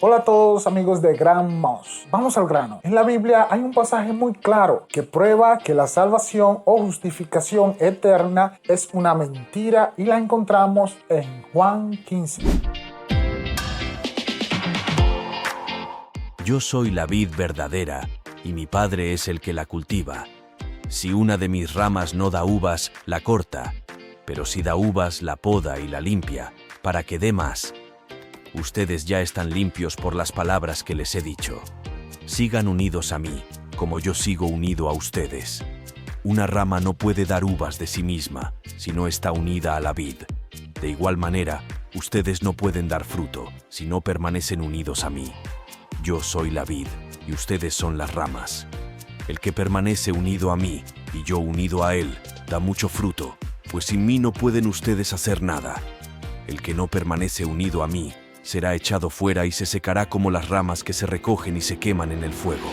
Hola a todos amigos de Gran Moss. Vamos al grano. En la Biblia hay un pasaje muy claro que prueba que la salvación o justificación eterna es una mentira y la encontramos en Juan 15. Yo soy la vid verdadera, y mi Padre es el que la cultiva. Si una de mis ramas no da uvas, la corta, pero si da uvas, la poda y la limpia, para que dé más. Ustedes ya están limpios por las palabras que les he dicho. Sigan unidos a mí, como yo sigo unido a ustedes. Una rama no puede dar uvas de sí misma, si no está unida a la vid. De igual manera, ustedes no pueden dar fruto, si no permanecen unidos a mí. Yo soy la vid, y ustedes son las ramas. El que permanece unido a mí, y yo unido a él, da mucho fruto, pues sin mí no pueden ustedes hacer nada. El que no permanece unido a mí, será echado fuera y se secará como las ramas que se recogen y se queman en el fuego.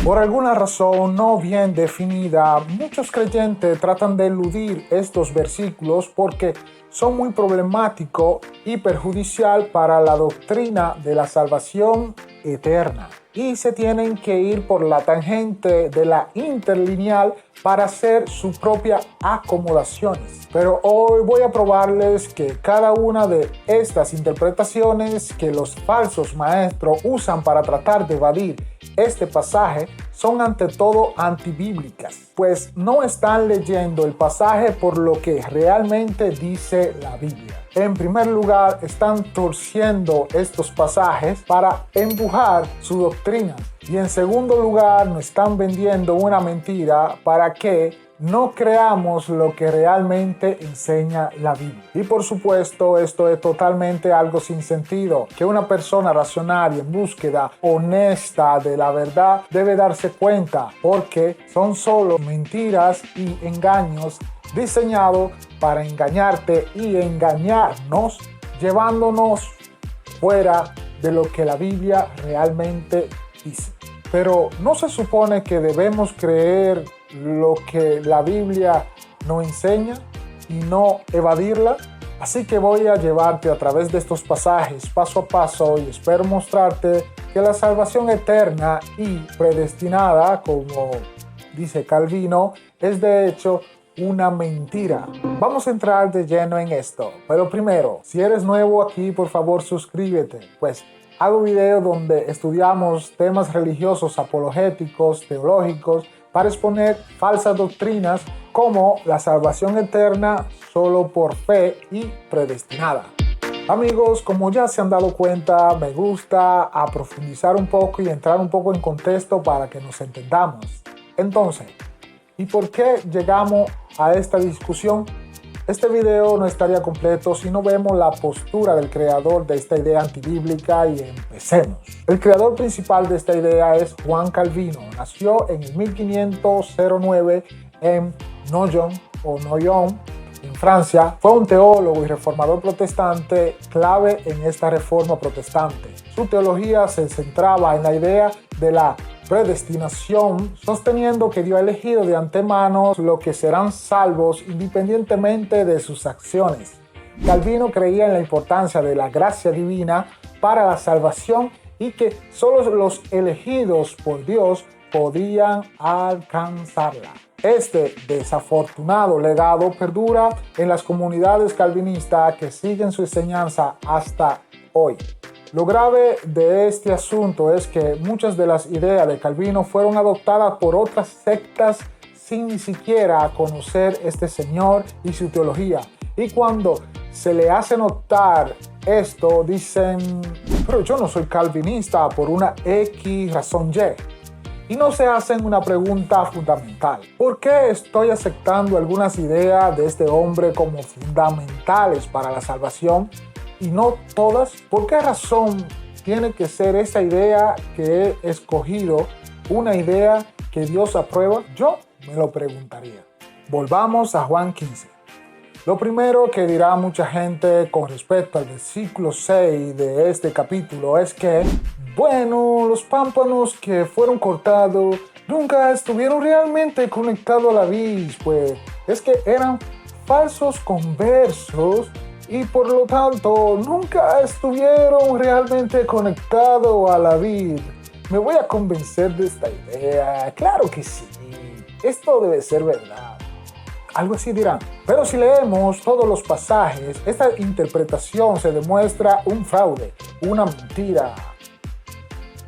Por alguna razón no bien definida, muchos creyentes tratan de eludir estos versículos porque son muy problemáticos y perjudicial para la doctrina de la salvación eterna. Y se tienen que ir por la tangente de la interlineal para hacer sus propias acomodaciones. Pero hoy voy a probarles que cada una de estas interpretaciones que los falsos maestros usan para tratar de evadir este pasaje son ante todo antibíblicas, pues no están leyendo el pasaje por lo que realmente dice la Biblia. En primer lugar, están torciendo estos pasajes para empujar su doctrina. Y en segundo lugar, nos están vendiendo una mentira para que no creamos lo que realmente enseña la Biblia. Y por supuesto, esto es totalmente algo sin sentido, que una persona racional y en búsqueda honesta de la verdad debe darse cuenta, porque son solo mentiras y engaños diseñados para engañarte y engañarnos, llevándonos fuera de lo que la Biblia realmente dice. Pero ¿no se supone que debemos creer lo que la Biblia nos enseña y no evadirla? Así que voy a llevarte a través de estos pasajes paso a paso y espero mostrarte que la salvación eterna y predestinada, como dice Calvino, es de hecho una mentira. Vamos a entrar de lleno en esto, pero primero, si eres nuevo aquí, por favor suscríbete, pues hago videos donde estudiamos temas religiosos, apologéticos, teológicos, para exponer falsas doctrinas como la salvación eterna solo por fe y predestinada. Amigos, como ya se han dado cuenta, me gusta a profundizar un poco y entrar un poco en contexto para que nos entendamos. Entonces, ¿y por qué llegamos a esta discusión? Este video no estaría completo si no vemos la postura del creador de esta idea antibíblica y empecemos. El creador principal de esta idea es Juan Calvino. Nació en el 1509 en Noyon, en Francia. Fue un teólogo y reformador protestante clave en esta reforma protestante. Su teología se centraba en la idea de la predestinación, sosteniendo que Dios ha elegido de antemano los que serán salvos independientemente de sus acciones. Calvino creía en la importancia de la gracia divina para la salvación y que solo los elegidos por Dios podían alcanzarla. Este desafortunado legado perdura en las comunidades calvinistas que siguen su enseñanza hasta hoy. Lo grave de este asunto es que muchas de las ideas de Calvino fueron adoptadas por otras sectas sin ni siquiera conocer este señor y su teología. Y cuando se le hace notar esto, dicen, pero yo no soy calvinista por una X razón Y. Y no se hacen una pregunta fundamental. ¿Por qué estoy aceptando algunas ideas de este hombre como fundamentales para la salvación y no todas? ¿Por qué razón tiene que ser esa idea que he escogido una idea que Dios aprueba? Yo me lo preguntaría. Volvamos a Juan 15. Lo primero que dirá mucha gente con respecto al versículo 6 de este capítulo es que, bueno, los pámpanos que fueron cortados nunca estuvieron realmente conectados a la vid, pues es que eran falsos conversos y por lo tanto nunca estuvieron realmente conectados a la vid. Me voy a convencer de esta idea. Claro que sí, esto debe ser verdad. Algo así dirán. Pero si leemos todos los pasajes, esta interpretación se demuestra un fraude, una mentira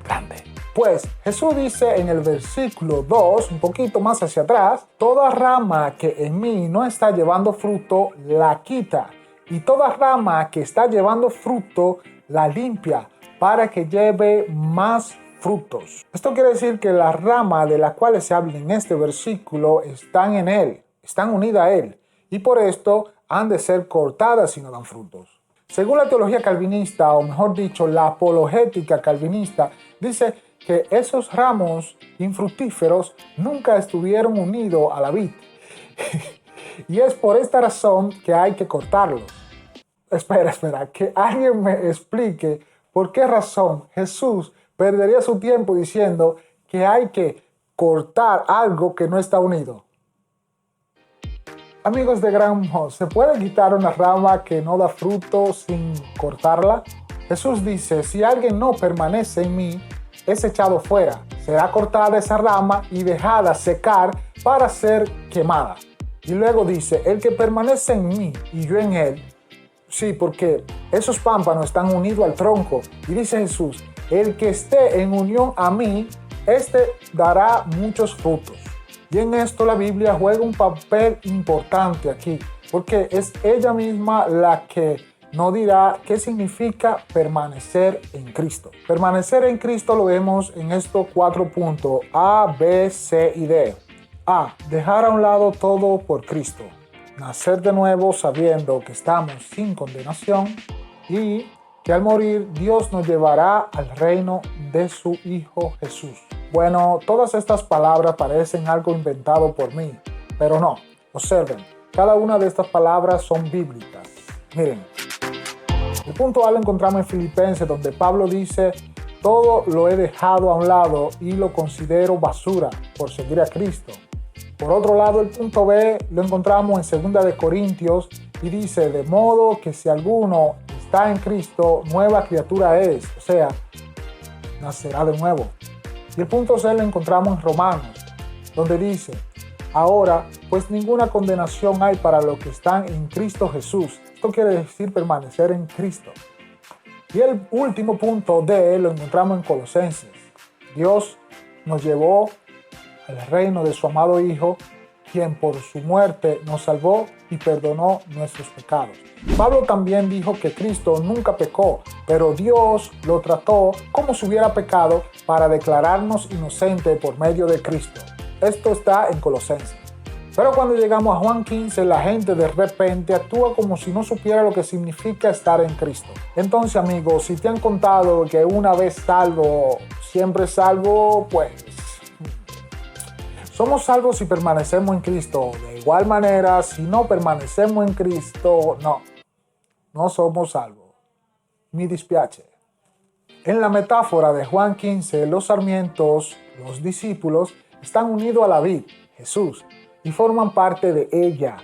grande. Pues Jesús dice en el versículo 2, un poquito más hacia atrás, toda rama que en mí no está llevando fruto, la quita. Y toda rama que está llevando fruto, la limpia, para que lleve más frutos. Esto quiere decir que las ramas de las cuales se habla en este versículo están en Él, están unidas a Él, y por esto han de ser cortadas si no dan frutos. Según la teología calvinista, o mejor dicho, la apologética calvinista, dice que esos ramos infructíferos nunca estuvieron unidos a la vid. Y es por esta razón que hay que cortarlos. Espera, que alguien me explique por qué razón Jesús perdería su tiempo diciendo que hay que cortar algo que no está unido. Amigos de Gran Moz, ¿se puede quitar una rama que no da fruto sin cortarla? Jesús dice, si alguien no permanece en mí, es echado fuera. Será cortada esa rama y dejada secar para ser quemada. Y luego dice, el que permanece en mí y yo en él, sí, porque esos pámpanos están unidos al tronco. Y dice Jesús, el que esté en unión a mí, este dará muchos frutos. Y en esto la Biblia juega un papel importante aquí, porque es ella misma la que nos dirá qué significa permanecer en Cristo. Permanecer en Cristo lo vemos en estos 4 puntos, A, B, C y D. A, dejar a un lado todo por Cristo. Nacer de nuevo sabiendo que estamos sin condenación y que al morir Dios nos llevará al reino de su Hijo Jesús. Bueno, todas estas palabras parecen algo inventado por mí, pero no. Observen, cada una de estas palabras son bíblicas. Miren, el punto A lo encontramos en Filipenses, donde Pablo dice, todo lo he dejado a un lado y lo considero basura por seguir a Cristo. Por otro lado, el punto B lo encontramos en 2 de Corintios y dice, de modo que si alguno está en Cristo, nueva criatura es, o sea, nacerá de nuevo. Y el punto C lo encontramos en Romanos, donde dice, ahora, pues ninguna condenación hay para los que están en Cristo Jesús. Esto quiere decir permanecer en Cristo. Y el último punto D lo encontramos en Colosenses. Dios nos llevó al reino de su amado Hijo, quien por su muerte nos salvó y perdonó nuestros pecados. Pablo también dijo que Cristo nunca pecó, pero Dios lo trató como si hubiera pecado para declararnos inocentes por medio de Cristo. Esto está en Colosenses. Pero cuando llegamos a Juan 15, la gente de repente actúa como si no supiera lo que significa estar en Cristo. Entonces, amigos, si te han contado que una vez salvo, siempre salvo, pues somos salvos si permanecemos en Cristo. De igual manera, si no permanecemos en Cristo, no somos salvos. Mi dispiace. En la metáfora de Juan 15, los sarmientos, los discípulos, están unidos a la vid, Jesús, y forman parte de ella.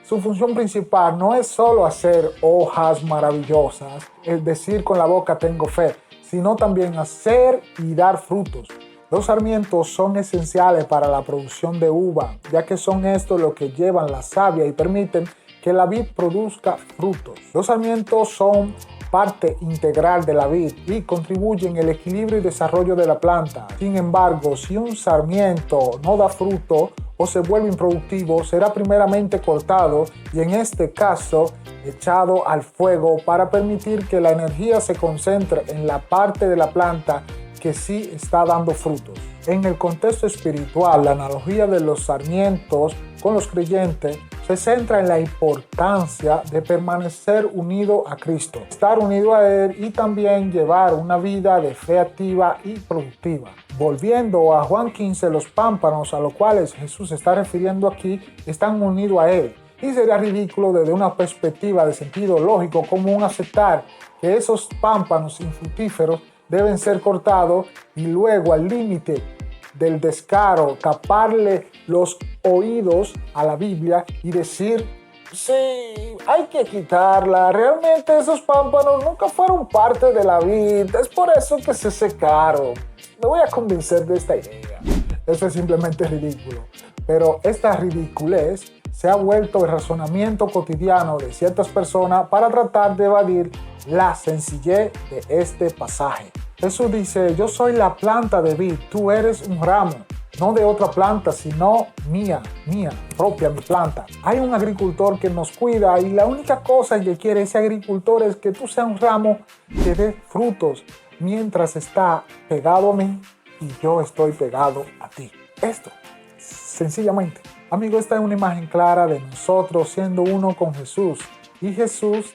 Su función principal no es solo hacer hojas maravillosas, es decir, con la boca tengo fe, sino también hacer y dar frutos. Los sarmientos son esenciales para la producción de uva, ya que son estos los que llevan la savia y permiten que la vid produzca frutos. Los sarmientos son parte integral de la vid y contribuyen al equilibrio y desarrollo de la planta. Sin embargo, si un sarmiento no da fruto o se vuelve improductivo, será primeramente cortado y en este caso echado al fuego para permitir que la energía se concentre en la parte de la planta que sí está dando frutos. En el contexto espiritual, la analogía de los sarmientos con los creyentes se centra en la importancia de permanecer unido a Cristo, estar unido a Él y también llevar una vida de fe activa y productiva. Volviendo a Juan 15, los pámpanos a los cuales Jesús se está refiriendo aquí están unidos a Él. Y sería ridículo desde una perspectiva de sentido lógico común aceptar que esos pámpanos infructíferos deben ser cortados y luego al límite del descaro, taparle los oídos a la Biblia y decir, sí, hay que quitarla, realmente esos pámpanos nunca fueron parte de la vid, es por eso que se secaron. Me voy a convencer de esta idea. Eso es simplemente ridículo. Pero esta ridiculez se ha vuelto el razonamiento cotidiano de ciertas personas para tratar de evadir la sencillez de este pasaje. Jesús dice, yo soy la planta de vid, tú eres un ramo, no de otra planta, sino mía, propia, mi planta. Hay un agricultor que nos cuida y la única cosa que quiere ese agricultor es que tú seas un ramo que dé frutos mientras está pegado a mí y yo estoy pegado a ti. Esto, sencillamente. Amigo, esta es una imagen clara de nosotros siendo uno con Jesús y Jesús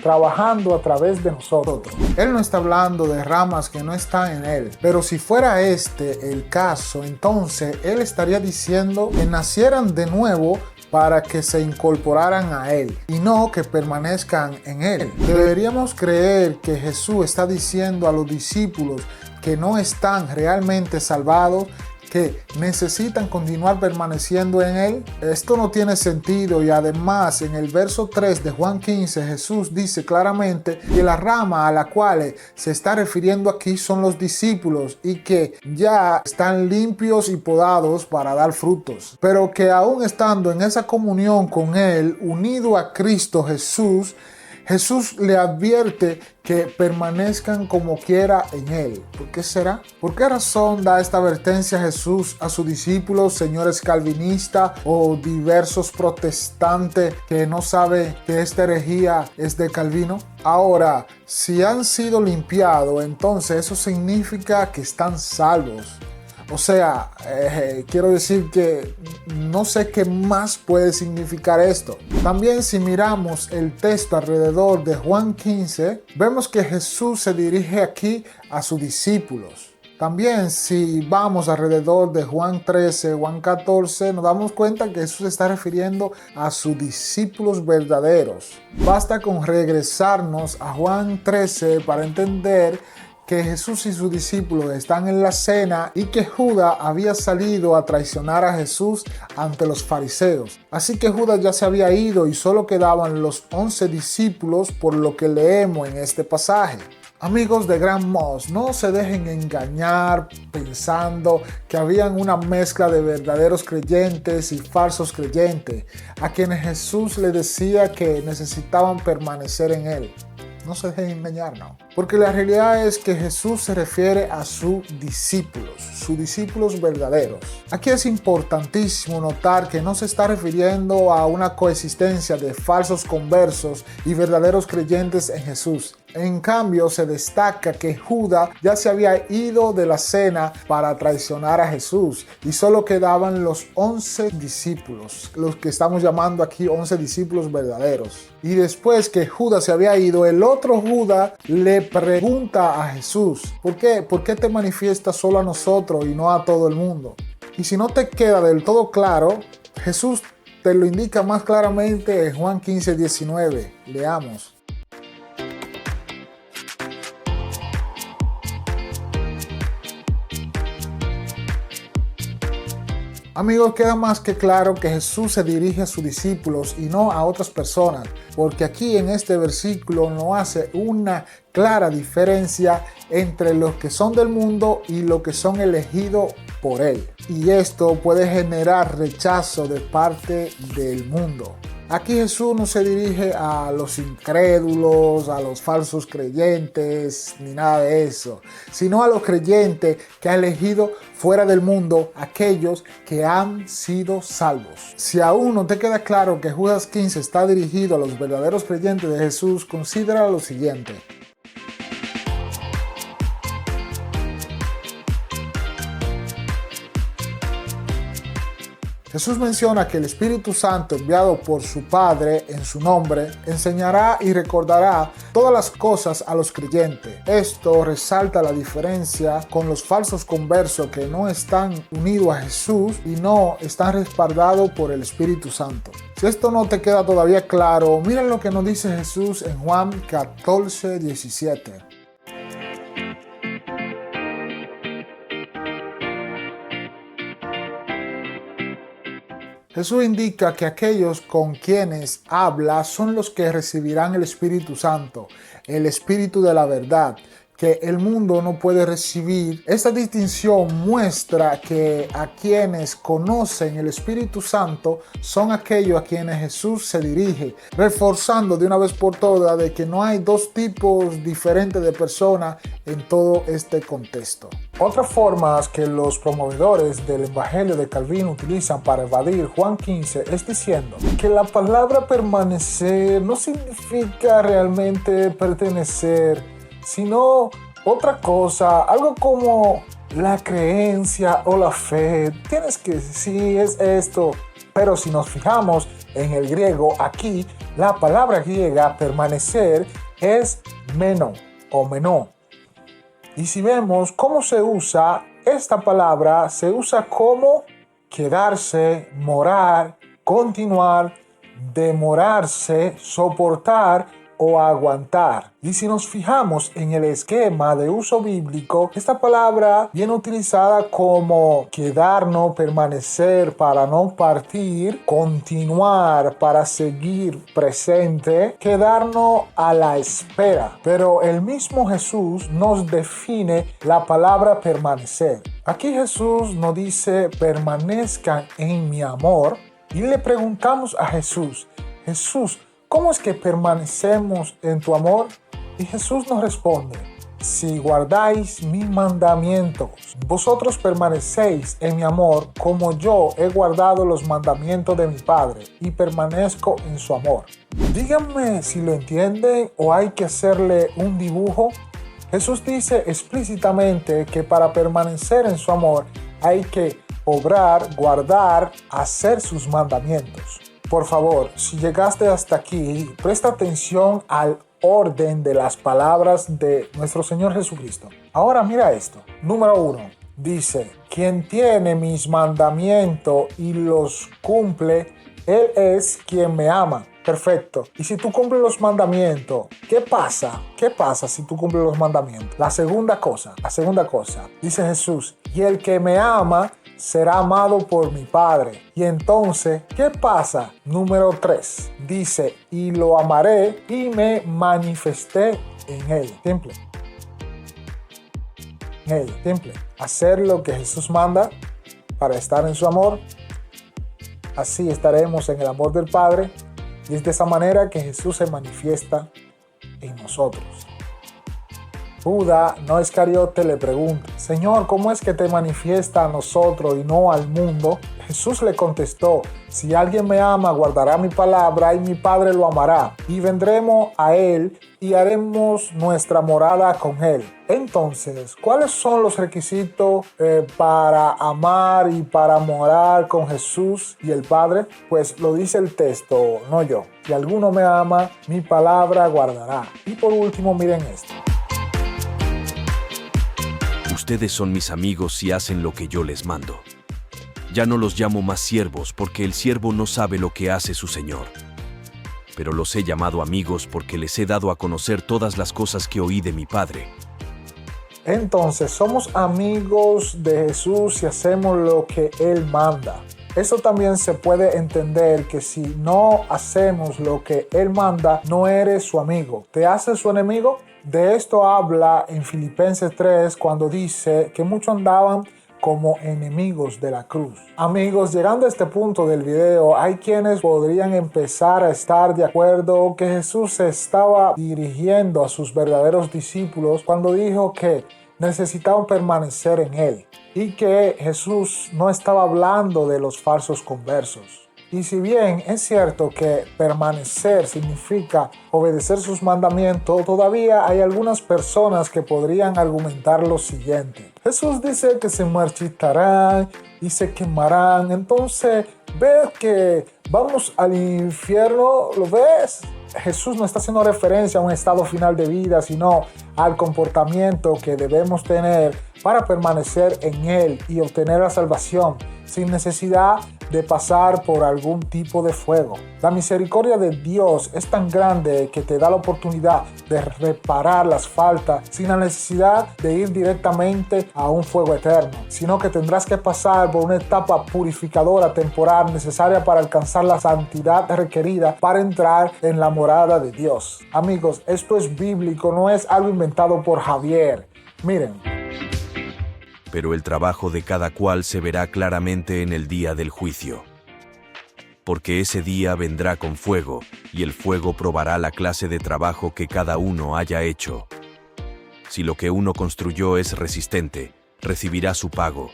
trabajando a través de nosotros. Él no está hablando de ramas que no están en Él, pero si fuera este el caso, entonces Él estaría diciendo que nacieran de nuevo para que se incorporaran a Él y no que permanezcan en Él. Deberíamos creer que Jesús está diciendo a los discípulos que no están realmente salvados, que necesitan continuar permaneciendo en Él. Esto no tiene sentido y además en el verso 3 de Juan 15 Jesús dice claramente que la rama a la cual se está refiriendo aquí son los discípulos y que ya están limpios y podados para dar frutos, pero que aún estando en esa comunión con Él, unido a Cristo Jesús, Jesús le advierte que permanezcan como quiera en Él. ¿Por qué será? ¿Por qué razón da esta advertencia Jesús a sus discípulos, señores calvinistas o diversos protestantes que no saben que esta herejía es de Calvino? Ahora, si han sido limpiados, entonces eso significa que están salvos. O sea, quiero decir que no sé qué más puede significar esto. También si miramos el texto alrededor de Juan 15, vemos que Jesús se dirige aquí a sus discípulos. También si vamos alrededor de Juan 13, Juan 14, nos damos cuenta que Jesús se está refiriendo a sus discípulos verdaderos. Basta con regresarnos a Juan 13 para entender que Jesús y sus discípulos están en la cena y que Judas había salido a traicionar a Jesús ante los fariseos. Así que Judas ya se había ido y solo quedaban los 11 discípulos por lo que leemos en este pasaje. Amigos de Gran Moss, no se dejen engañar pensando que habían una mezcla de verdaderos creyentes y falsos creyentes, a quienes Jesús les decía que necesitaban permanecer en Él. No se dejen engañar, no. Porque la realidad es que Jesús se refiere a sus discípulos verdaderos. Aquí es importantísimo notar que no se está refiriendo a una coexistencia de falsos conversos y verdaderos creyentes en Jesús. En cambio, se destaca que Judas ya se había ido de la cena para traicionar a Jesús y solo quedaban los 11 discípulos, los que estamos llamando aquí 11 discípulos verdaderos. Y después que Judas se había ido, el otro Judas le pregunta a Jesús, ¿por qué te manifiestas solo a nosotros y no a todo el mundo? Y si no te queda del todo claro, Jesús te lo indica más claramente en Juan 15, 19. Leamos. Amigos, queda más que claro que Jesús se dirige a sus discípulos y no a otras personas, porque aquí en este versículo no hace una clara diferencia entre los que son del mundo y los que son elegidos por Él. Y esto puede generar rechazo de parte del mundo. Aquí Jesús no se dirige a los incrédulos, a los falsos creyentes, ni nada de eso, sino a los creyentes que ha elegido fuera del mundo, aquellos que han sido salvos. Si aún no te queda claro que Judas 15 está dirigido a los verdaderos creyentes de Jesús, considera lo siguiente. Jesús menciona que el Espíritu Santo, enviado por su Padre en su nombre, enseñará y recordará todas las cosas a los creyentes. Esto resalta la diferencia con los falsos conversos que no están unidos a Jesús y no están respaldados por el Espíritu Santo. Si esto no te queda todavía claro, mira lo que nos dice Jesús en Juan 14, 17. Jesús indica que aquellos con quienes habla son los que recibirán el Espíritu Santo, el Espíritu de la verdad, que el mundo no puede recibir. Esta distinción muestra que a quienes conocen el Espíritu Santo son aquellos a quienes Jesús se dirige, reforzando de una vez por todas de que no hay dos tipos diferentes de personas en todo este contexto. Otras formas que los promovedores del Evangelio de Calvino utilizan para evadir Juan 15 es diciendo que la palabra permanecer no significa realmente pertenecer, sino otra cosa, algo como la creencia o la fe. Tienes que decir es esto. Pero si nos fijamos en el griego, aquí la palabra griega permanecer es meno o menó. Y si vemos cómo se usa esta palabra, se usa como quedarse, morar, continuar, demorarse, soportar o aguantar. Y si nos fijamos en el esquema de uso bíblico, esta palabra viene utilizada como quedarnos, permanecer para no partir, continuar para seguir presente, quedarnos a la espera. Pero el mismo Jesús nos define la palabra permanecer. Aquí Jesús nos dice permanezcan en mi amor y le preguntamos a Jesús, ¿cómo es que permanecemos en tu amor? Y Jesús nos responde, si guardáis mis mandamientos, vosotros permanecéis en mi amor como yo he guardado los mandamientos de mi Padre y permanezco en su amor. Díganme si lo entienden o hay que hacerle un dibujo. Jesús dice explícitamente que para permanecer en su amor hay que obrar, guardar, hacer sus mandamientos. Por favor, si llegaste hasta aquí, presta atención al orden de las palabras de nuestro Señor Jesucristo. Ahora mira esto. Número 1. Dice, quien tiene mis mandamientos y los cumple, Él es quien me ama. Perfecto. Y si tú cumples los mandamientos, ¿qué pasa? ¿Qué pasa si tú cumples los mandamientos? La segunda cosa, dice Jesús, y el que me ama será amado por mi Padre. Y entonces, ¿qué pasa? Número 3, dice, y lo amaré y me manifesté en él. Simple. Hacer lo que Jesús manda para estar en su amor. Así estaremos en el amor del Padre. Y es de esa manera que Jesús se manifiesta en nosotros. Judas, no Iscariote, le pregunta, Señor, ¿cómo es que te manifiesta a nosotros y no al mundo? Jesús le contestó, si alguien me ama, guardará mi palabra y mi Padre lo amará. Y vendremos a él y haremos nuestra morada con él. Entonces, ¿cuáles son los requisitos para amar y para morar con Jesús y el Padre? Pues lo dice el texto, no yo. Si alguno me ama, mi palabra guardará. Y por último, miren esto. Ustedes son mis amigos si hacen lo que yo les mando. Ya no los llamo más siervos porque el siervo no sabe lo que hace su señor. Pero los he llamado amigos porque les he dado a conocer todas las cosas que oí de mi Padre. Entonces, somos amigos de Jesús si hacemos lo que Él manda. Esto también se puede entender que si no hacemos lo que Él manda, no eres su amigo. ¿Te haces su enemigo? De esto habla en Filipenses 3 cuando dice que muchos andaban como enemigos de la cruz. Amigos, llegando a este punto del video, hay quienes podrían empezar a estar de acuerdo que Jesús se estaba dirigiendo a sus verdaderos discípulos cuando dijo que necesitaban permanecer en Él y que Jesús no estaba hablando de los falsos conversos. Y si bien es cierto que permanecer significa obedecer sus mandamientos, todavía hay algunas personas que podrían argumentar lo siguiente. Jesús dice que se marchitarán y se quemarán. Entonces, ¿ves que vamos al infierno? ¿Lo ves? Jesús no está haciendo referencia a un estado final de vida, sino al comportamiento que debemos tener para permanecer en Él y obtener la salvación sin necesidad de pasar por algún tipo de fuego. La misericordia de Dios es tan grande que te da la oportunidad de reparar las faltas sin la necesidad de ir directamente a un fuego eterno, sino que tendrás que pasar por una etapa purificadora temporal necesaria para alcanzar la santidad requerida para entrar en la morada de Dios. Amigos, esto es bíblico, no es algo inventado por Javier. Miren. Pero el trabajo de cada cual se verá claramente en el día del juicio. Porque ese día vendrá con fuego, y el fuego probará la clase de trabajo que cada uno haya hecho. Si lo que uno construyó es resistente, recibirá su pago.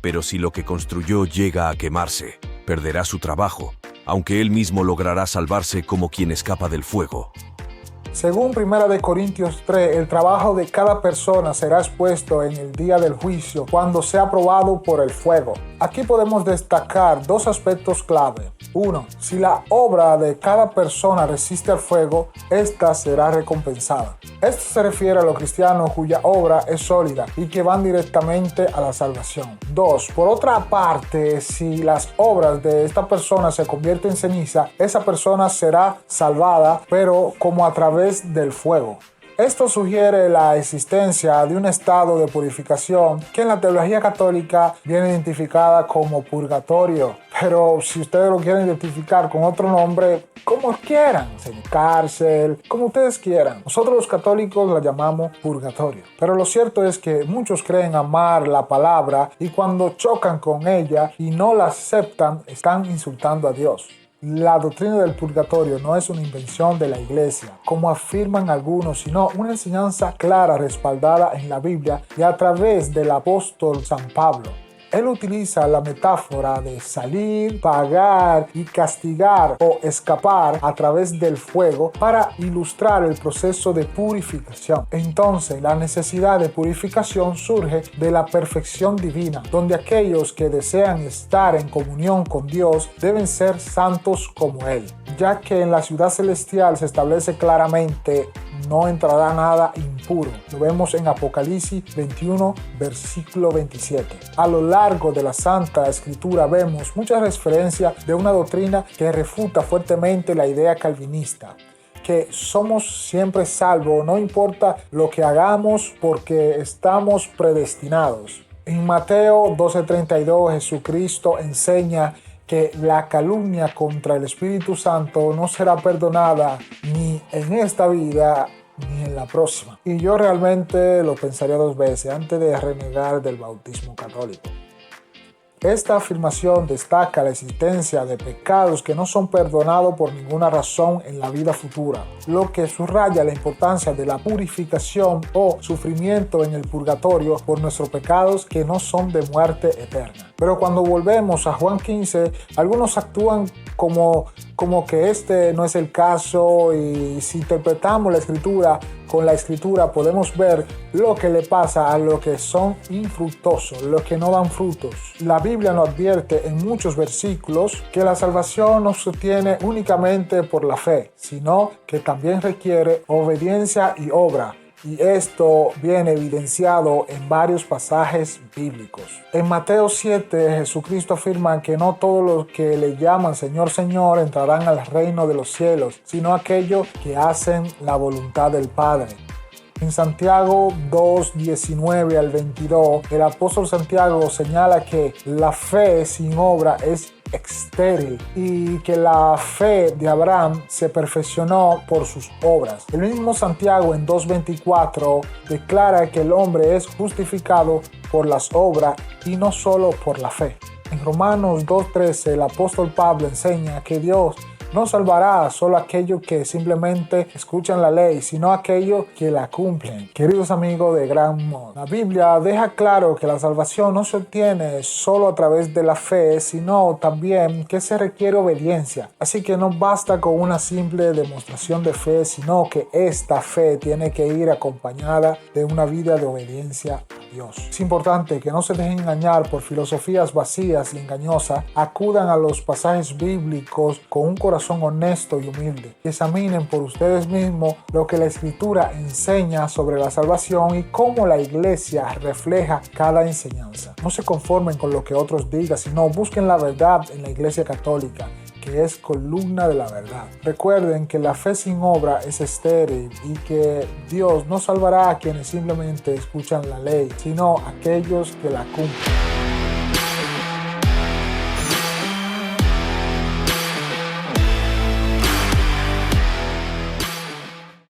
Pero si lo que construyó llega a quemarse, perderá su trabajo, aunque él mismo logrará salvarse como quien escapa del fuego. Según 1 Corintios 3, el trabajo de cada persona será expuesto en el día del juicio cuando sea probado por el fuego. Aquí podemos destacar dos aspectos clave. 1. Si la obra de cada persona resiste al fuego, esta será recompensada. Esto se refiere a los cristianos cuya obra es sólida y que van directamente a la salvación. 2. Por otra parte, si las obras de esta persona se convierten en ceniza, esa persona será salvada, pero como a través del fuego. Esto sugiere la existencia de un estado de purificación que en la teología católica viene identificada como purgatorio. Pero si ustedes lo quieren identificar con otro nombre, como quieran, cárcel, como ustedes quieran. Nosotros los católicos la llamamos purgatorio. Pero lo cierto es que muchos creen amar la palabra y cuando chocan con ella y no la aceptan, están insultando a Dios. La doctrina del purgatorio no es una invención de la iglesia, como afirman algunos, sino una enseñanza clara respaldada en la Biblia y a través del apóstol San Pablo. Él utiliza la metáfora de salir, pagar y castigar o escapar a través del fuego para ilustrar el proceso de purificación. Entonces, la necesidad de purificación surge de la perfección divina, donde aquellos que desean estar en comunión con Dios deben ser santos como Él, ya que en la ciudad celestial se establece claramente: no entrará nada impuro. Lo vemos en Apocalipsis 21, versículo 27. A lo largo de la Santa Escritura vemos muchas referencias de una doctrina que refuta fuertemente la idea calvinista, que somos siempre salvos, no importa lo que hagamos porque estamos predestinados. En Mateo 12:32 Jesucristo enseña que la calumnia contra el Espíritu Santo no será perdonada ni en esta vida ni en la próxima. Y yo realmente lo pensaría dos veces antes de renegar del bautismo católico. Esta afirmación destaca la existencia de pecados que no son perdonados por ninguna razón en la vida futura, lo que subraya la importancia de la purificación o sufrimiento en el purgatorio por nuestros pecados que no son de muerte eterna. Pero cuando volvemos a Juan 15, algunos actúan como que este no es el caso, y si interpretamos la escritura con la escritura podemos ver lo que le pasa a los que son infructuosos, los que no dan frutos. La Biblia nos advierte en muchos versículos que la salvación no se obtiene únicamente por la fe, sino que también requiere obediencia y obra. Y esto viene evidenciado en varios pasajes bíblicos. En Mateo 7, Jesucristo afirma que no todos los que le llaman Señor, Señor entrarán al reino de los cielos, sino aquellos que hacen la voluntad del Padre. En Santiago 2, 19 al 22, el apóstol Santiago señala que la fe sin obra es estéril y que la fe de Abraham se perfeccionó por sus obras. El mismo Santiago en 2:24 declara que el hombre es justificado por las obras y no solo por la fe. En Romanos 2:13 el apóstol Pablo enseña que Dios no salvará solo a aquellos que simplemente escuchan la ley, sino a aquellos que la cumplen. Queridos amigos de Gran Mod, la Biblia deja claro que la salvación no se obtiene solo a través de la fe, sino también que se requiere obediencia. Así que no basta con una simple demostración de fe, sino que esta fe tiene que ir acompañada de una vida de obediencia a Dios. Es importante que no se dejen engañar por filosofías vacías y engañosas. Acudan a los pasajes bíblicos con un corazón honesto y humilde. Examinen por ustedes mismos lo que la Escritura enseña sobre la salvación y cómo la Iglesia refleja cada enseñanza. No se conformen con lo que otros digan, sino busquen la verdad en la Iglesia Católica, que es columna de la verdad. Recuerden que la fe sin obra es estéril y que Dios no salvará a quienes simplemente escuchan la ley, sino a aquellos que la cumplen.